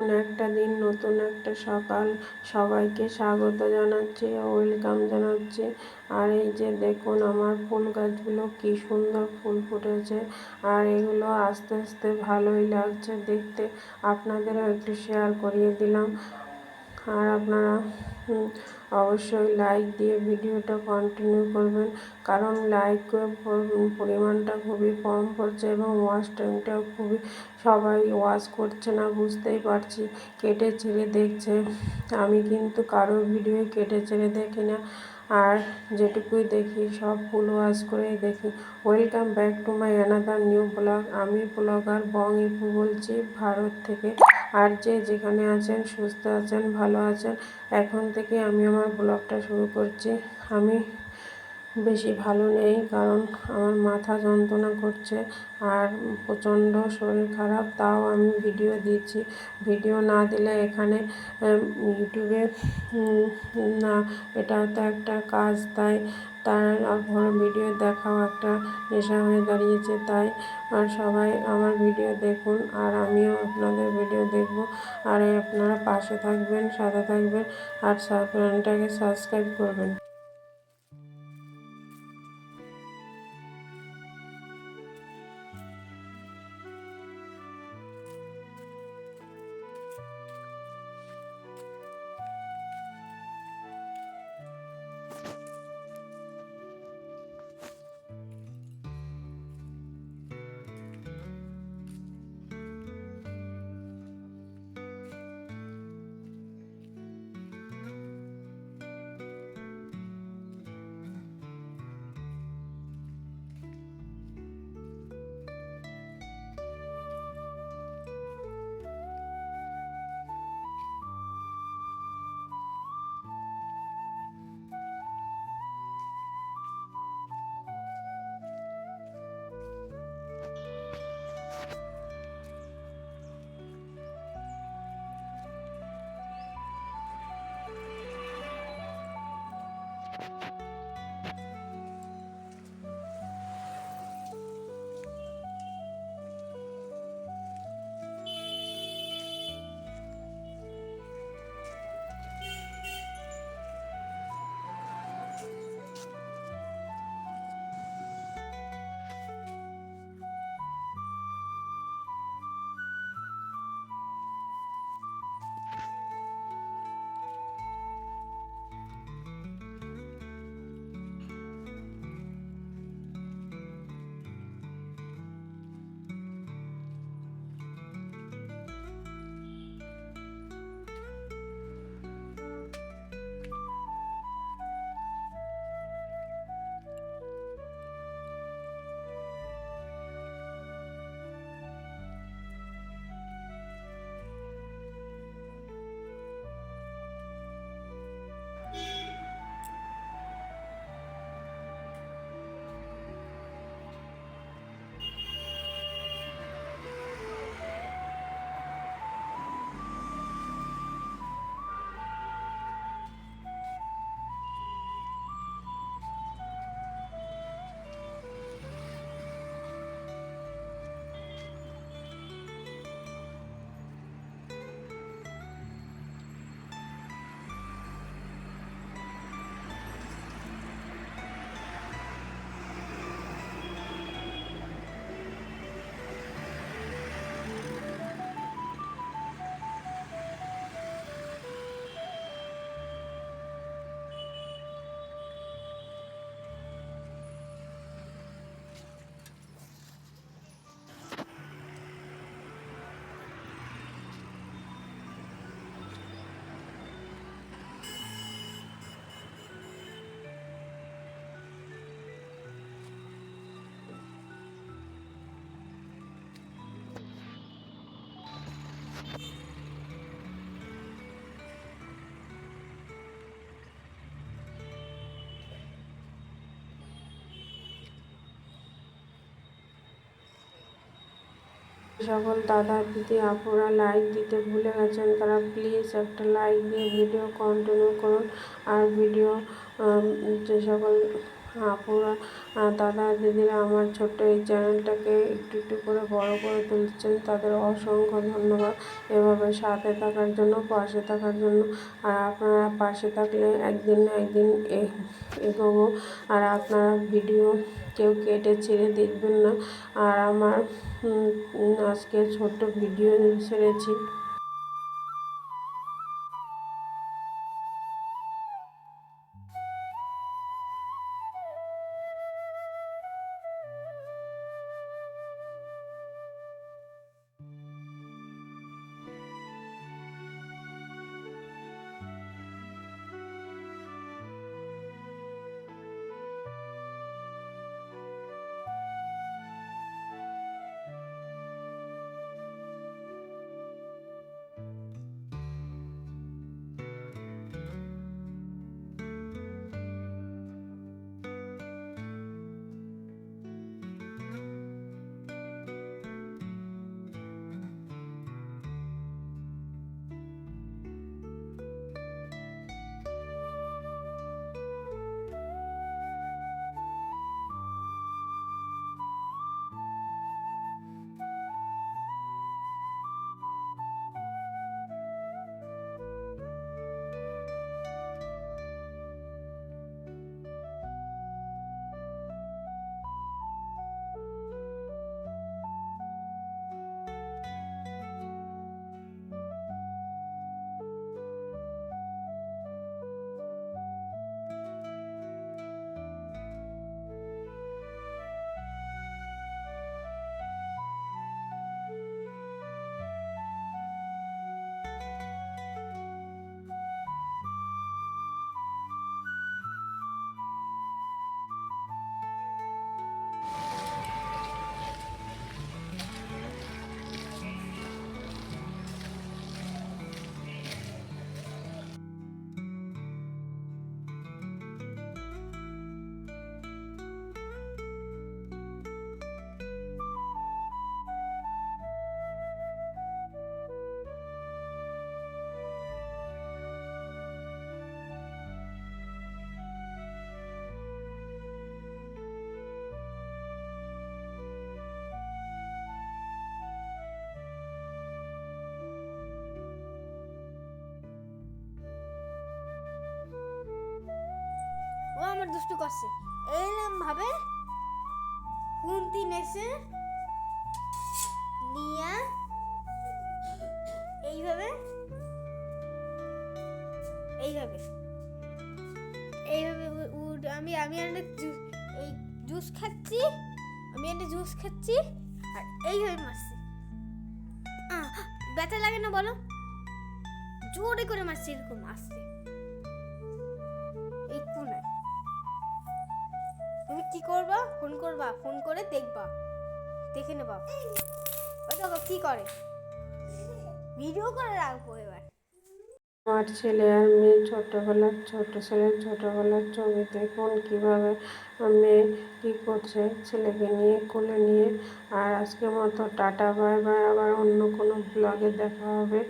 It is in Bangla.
একটা দিন, নতুন একটা সকাল, সবাইকে স্বাগত জানাচ্ছি, ওয়েলকাম জানাচ্ছি। আর এই যে দেখুন আমার ফুল গাছগুলো কি সুন্দর ফুল ফুটেছে, আর এগুলো আস্তে আস্তে ভালোই লাগছে দেখতে। আপনাদেরও একটু শেয়ার করিয়ে দিলাম। আর আপনারা অবশ্যই লাইক দিয়ে ভিডিওটা কন্টিনিউ করবেন, কারণ লাইকের পরিমাণটা খুবই কম পড়ছে এবং ওয়াচ টাইমটাও খুবই, সবাই ওয়াচ করছে না, বুঝতেই পারছি, কেটে ছেড়ে দেখছে। আমি কিন্তু কারোর ভিডিও কেটে ছেড়ে দেখি না, আর যেটুকুই দেখি সব ফুল ওয়াচ করেই দেখি। Welcome back to my another new blog. আমি ব্লগার বং ইপু বলছি, ভারত থেকে। আর যে যেখানে আছেন, সুস্থ আছেন, ভালো আছেন, এখন থেকে আমি আমার ব্লগটা শুরু করছি। আমি বেশি ভালো নেই, কারণ আমার মাথা যন্ত্রণা করছে আর প্রচণ্ড শরীর খারাপ, তাও আমি ভিডিও দিচ্ছি। ভিডিও না দিলে এখানে ইউটিউবে না, এটাও তো একটা কাজ, তাই তার ভিডিও দেখাও একটা নেশা হয়ে দাঁড়িয়েছে। তাই আর সবাই আমার ভিডিও দেখুন, আর আমিও আপনাদের ভিডিও দেখব। আর আপনারা পাশে থাকবেন, সাথে থাকবেন, আর চ্যানেলটাকে সাবস্ক্রাইব করবেন। সকল দাদা দিদি আপুরা লাইক দিতে ভুলে গেছেন, তারা প্লিজ একটা লাইক দিয়ে ভিডিও কন্টিনিউ করুন। আর ভিডিও যে সকল আপুরা, দাদা দিদিরা আমার ছোট্ট এই চ্যানেলটাকে একটু একটু করে বড় করে তুলছেন, তাদের অসংখ্য ধন্যবাদ এভাবে সাথে থাকার জন্য, পাশে থাকার জন্য। আর আপনারা পাশে থাকলে একদিন না একদিন এগোবো। আর আপনারা ভিডিও কেউ কেটে ছেড়ে দেখবেন না। আর আমার আজকে ছোট্ট ভিডিও ছেড়েছি। ও আমার দুষ্টু করছে এরকম ভাবে হুন্তি নেছে নিয়া এইভাবে এইভাবে এইভাবে আমি আমি একটা এই জুস খাচ্ছি, আমি একটা জুস খাচ্ছি আর এইভাবে মারছি। ব্যথা লাগে না বলো? জোরে করে মারছি, এরকম আসছে এই কোনায়। তুমি কি করবা? ফোন করবা, ফোন করে দেখবা, দেখে নেবা ওই দেখো কি করে, ভিডিও করে রাখবো এবার। আমার ছেলে আর মেয়ে ছোটবেলার, ছোট ছেলের ছোটবেলার ছবি দেখুন কীভাবে মেয়ে কী করছে ছেলেকে নিয়ে কোলে নিয়ে। আর আজকের মতো টাটা, বাই বাই। আবার অন্য কোনো ব্লগে দেখা হবে।